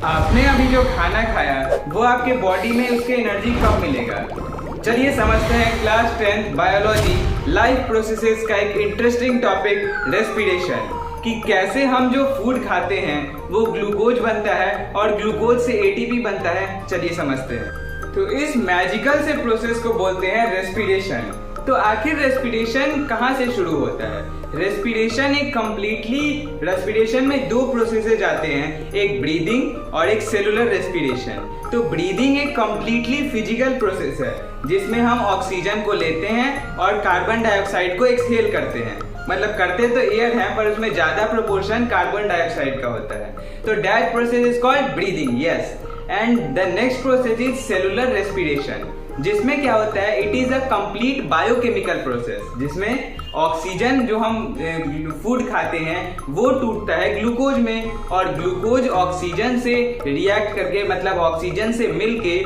आपने अभी जो खाना खाया वो आपके बॉडी में उसके एनर्जी कब मिलेगा? चलिए समझते हैं class 10th biology life processes का एक इंटरेस्टिंग टॉपिक रेस्पिरेशन, कि कैसे हम जो फूड खाते हैं वो ग्लूकोज बनता है और ग्लूकोज से एटीपी बनता है। चलिए समझते हैं। तो इस मैजिकल से प्रोसेस को बोलते हैं रेस्पिरेशन। तो आखिर रेस्पिरेशन कहाँ से शुरू होता है? रेस्पिरेशन में दो प्रोसेसेस आते हैं, एक ब्रीदिंग और एक सेलुलर रेस्पिरेशन। तो ब्रीदिंग एक कम्प्लीटली फिजिकल प्रोसेस है जिसमें हम ऑक्सीजन को लेते हैं और कार्बन डाइऑक्साइड को एक्सहेल करते हैं। मतलब करते तो एयर है पर उसमें ज्यादा प्रोपोर्शन कार्बन डाइऑक्साइड का होता है। तो that process is called breathing, yes. And the next process is cellular respiration, जिसमें क्या होता है, it is a complete biochemical process, जिसमें ऑक्सीजन जो हम फूड खाते हैं वो टूटता है ग्लूकोज में, और ग्लूकोज ऑक्सीजन से रिएक्ट करके, मतलब ऑक्सीजन से मिलके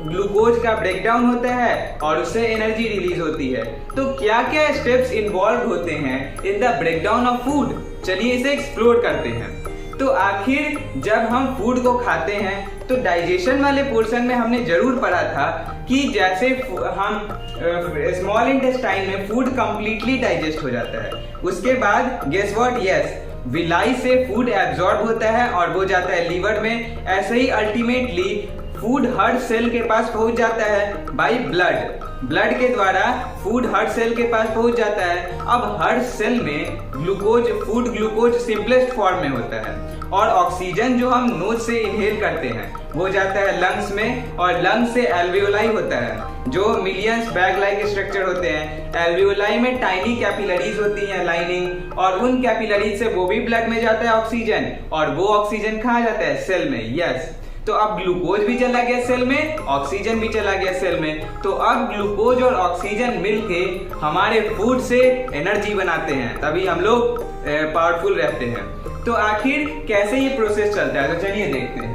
ग्लूकोज का ब्रेकडाउन होता है और उससे एनर्जी रिलीज होती है। तो क्या क्या स्टेप्स इन्वॉल्व होते हैं in the breakdown of food, चलिए इसे एक्सप्लोर करते हैं। तो आखिर जब हम फूड को खाते हैं तो डाइजेशन वाले पोर्शन में हमने जरूर पढ़ा था कि जैसे हम स्मॉल इंटेस्टाइन में फूड कंप्लीटली डाइजेस्ट हो जाता है, उसके बाद गेस व्हाट, यस, विलाई से फूड एब्जॉर्ब होता है और वो जाता है लीवर में। ऐसे ही अल्टीमेटली फूड हर सेल के पास पहुंच जाता है बाय ब्लड के द्वारा फूड हर सेल के पास पहुंच जाता है। अब हर सेल में फूड ग्लूकोज सिंपलेस्ट फॉर्म में होता है, और ऑक्सीजन जो हम नोज से इनहेल करते हैं वो जाता है लंग्स में, और लंग्स से एल्वियोलाई होता है जो मिलियंस बैग लाइक स्ट्रक्चर होते हैं। एल्वियोलाई में टाइनी कैपिलरीज होती हैं लाइनिंग, और उन कैपिलरीज से वो भी ब्लड में जाता है ऑक्सीजन, और वो ऑक्सीजन कहाँ जाता है, सेल में, यस। तो अब ग्लूकोज भी चला गया सेल में, ऑक्सीजन भी चला गया सेल में। तो अब ग्लूकोज और ऑक्सीजन मिलके हमारे फूड से एनर्जी बनाते हैं, तभी हम लोग पावरफुल रहते हैं। तो आखिर कैसे ये प्रोसेस चलता है, तो चलिए देखते हैं।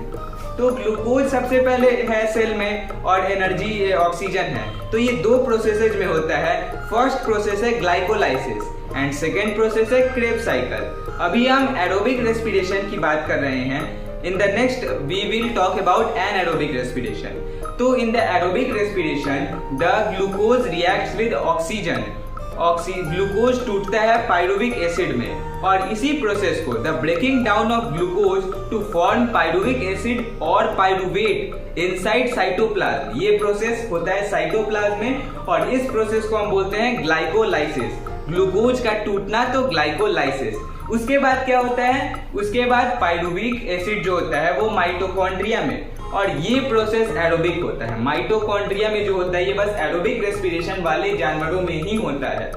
तो ग्लूकोज सबसे पहले है सेल में और एनर्जी ऑक्सीजन है। तो ये दो प्रोसेसेज में होता है। फर्स्ट प्रोसेस है ग्लाइकोलाइसिस एंड सेकेंड प्रोसेस है क्रेब्स साइकिल। अभी हम एरोबिक रेस्पिरेशन की बात कर रहे हैं। In the next we will talk about anaerobic respiration. तो in the aerobic respiration the glucose reacts with oxygen. Glucose टूटता है पाइरुविक एसिड में, और इसी प्रोसेस को the breaking down of glucose to form pyruvic acid और pyruvate inside cytoplasm, ये process होता है साइटोप्लाज्म में, और इस प्रोसेस को हम बोलते हैं ग्लाइकोलाइसिस। ग्लूकोज का टूटना तो ग्लाइकोलाइसिस। उसके बाद क्या होता है, उसके बाद पाइरुविक एसिड जो होता है वो माइटोकॉन्ड्रिया में, और ये प्रोसेस एरोबिक होता है। माइटोकॉन्ड्रिया में जो होता है ये बस एरोबिक रेस्पिरेशन वाले जानवरों में ही होता है।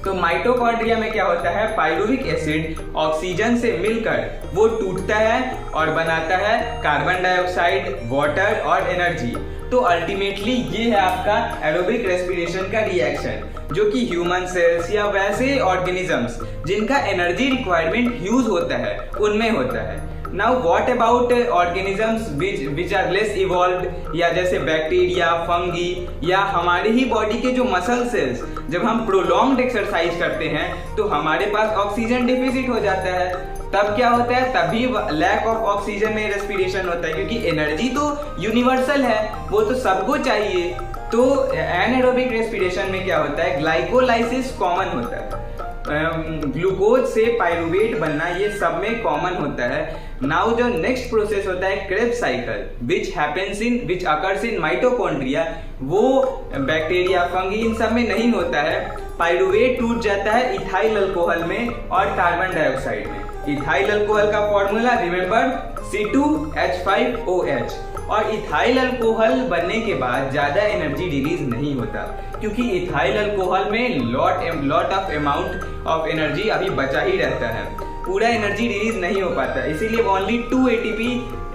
तो माइटोकॉन्ड्रिया में क्या होता है, पाइरुविक एसिड ऑक्सीजन से मिलकर वो टूटता है और बनाता है कार्बन डाइऑक्साइड, वाटर और एनर्जी। तो अल्टीमेटली ये है आपका एरोबिक रेस्पिरेशन का रिएक्शन, जो कि ह्यूमन सेल्स या वैसे ऑर्गेनिजम्स जिनका एनर्जी रिक्वायरमेंट ह्यूज होता है उनमें होता है। Now what about organisms which are less evolved, या जैसे बैक्टीरिया, फंगी, या हमारे ही बॉडी के जो मसल सेल्स, जब हम प्रोलॉन्ग्ड एक्सरसाइज करते हैं तो हमारे पास ऑक्सीजन डिफिसिट हो जाता है। तब क्या होता है, तभी लैक ऑफ ऑक्सीजन में रेस्पिरेशन होता है, क्योंकि एनर्जी तो यूनिवर्सल है, वो तो सबको चाहिए। तो एनाएरोबिक रेस्पिरेशन में क्या होता है, ग्लाइकोलाइसिस कॉमन होता है, ग्लूकोज से पाइरुवेट बनना ये सब में कॉमन होता है। नाउ जो नेक्स्ट प्रोसेस होता है Krebs cycle, which occurs in mitochondria, वो बैक्टीरिया, फंगी, इन सब में नहीं होता है। पाइरुवेट टूट जाता है इथाइल अल्कोहल में और कार्बन डाइऑक्साइड में। इथाइल अल्कोहल का फॉर्मूला रिमेंबर, C2H5OH। और इथाइल अल्कोहल बनने के बाद ज्यादा एनर्जी रिलीज नहीं होता, क्योंकि इथाइल अल्कोहल में lot of amount of energy अभी बचा ही रहता है, पूरा एनर्जी रिलीज नहीं हो पाता, इसीलिए ओनली 2 ATP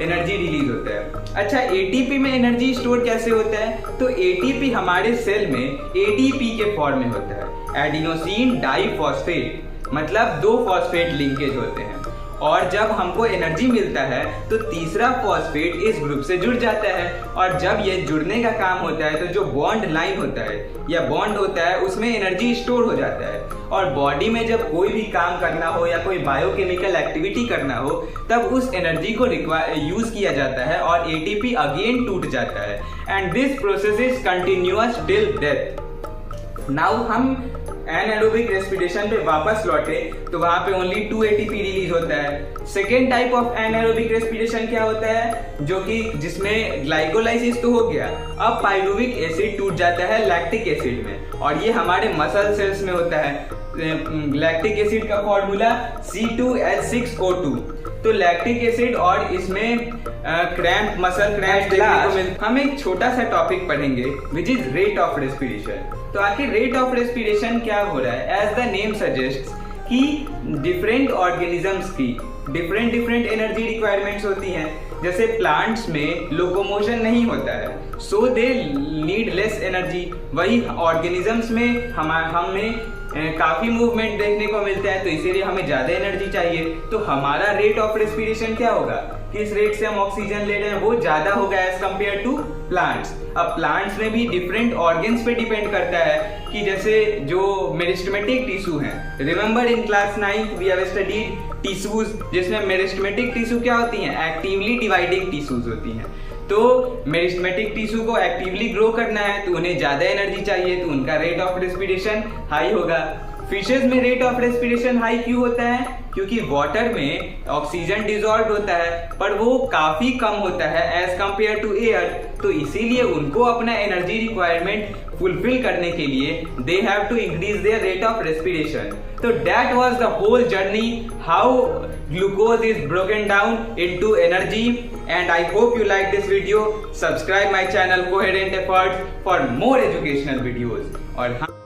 एनर्जी रिलीज होता है। अच्छा, ATP में एनर्जी स्टोर कैसे होता है, तो ATP हमारे सेल में ADP के फॉर्म में होता है, एडिनोसिन डाइफॉस्फेट, मतलब 2 फॉस्फेट लिंकेज होते हैं। और जब हमको एनर्जी मिलता है तो तीसरा फॉस्फेट इस ग्रुप से जुड़ जाता है, और जब ये जुड़ने का काम होता है तो जो बॉन्ड लाइन होता है या बॉन्ड होता है उसमें एनर्जी स्टोर हो जाता है, और बॉडी में जब कोई भी काम करना हो या कोई बायोकेमिकल एक्टिविटी करना हो तब उस एनर्जी को यूज किया जाता है और एटीपी अगेन टूट जाता है, and this process is continuous till death. Now हम एनारोबिक रेस्पिरेशन पे वापस लौटे तो वहां पे ओनली 2 एटीपी रिलीज होता है। Second type of anaerobic respiration क्या होता है, जो कि जिसमें ग्लाइकोलाइसिस तो हो गया, अब पाइरुविक एसिड टूट जाता है लैक्टिक एसिड में, और ये हमारे मसल सेल्स में होता है। लैक्टिक एसिड का फॉर्मूला C2H6O2। तो लैक्टिक एसिड और इसमें क्रैम्प, मसल क्रैम्प देखने को मिलता। हम एक छोटा सा टॉपिक पढ़ेंगे which is rate of respiration. तो आखिर रेट ऑफ रेस्पिरेशन क्या हो रहा है, एज द नेम सजेस्ट्स कि डिफरेंट ऑर्गेनिजम्स की डिफरेंट एनर्जी रिक्वायरमेंट्स होती हैं। जैसे प्लांट्स में लोकोमोशन नहीं होता है, सो दे नीड लेस एनर्जी। वही ऑर्गेनिजम्स में हमें काफी मूवमेंट देखने को मिलता है, तो इसीलिए हमें ज्यादा एनर्जी चाहिए। तो हमारा रेट ऑफ रेस्पिरेशन क्या होगा, किस रेट से हम ऑक्सीजन ले रहे हैं वो ज्यादा होगा एज कम्पेयर टू प्लांट्स। अब प्लांट्स में भी डिफरेंट ऑर्गन्स पे डिपेंड करता है कि जैसे जो मेरिस्टेमेटिक टिश्यू हैं, remember in class 9 we have studied tissues, जिसमें मेरिस्टेमेटिक टिश्यू क्या होती हैं, एक्टिवली डिवाइडिंग टिश्यूज होती हैं। तो मेरिस्टेमेटिक टिश्यू को एक्टिवली ग्रो करना है तो उन्हें ज्यादा एनर्जी चाहिए, तो उनका रेट ऑफ रेस्पिरेशन हाई होगा। फिशेज में रेट ऑफ रेस्पिरेशन हाई क्यों होता है, क्योंकि वाटर में ऑक्सीजन डिजॉल्व होता है पर वो काफी कम होता है एज कंपेयर टू एयर, तो इसीलिए उनको अपना एनर्जी रिक्वायरमेंट फुलफिल करने के लिए they have to increase their rate of respiration. तो that was the whole journey how glucose is broken down into energy, and I hope you like this video. Subscribe my channel Coherent Efforts for more educational videos। और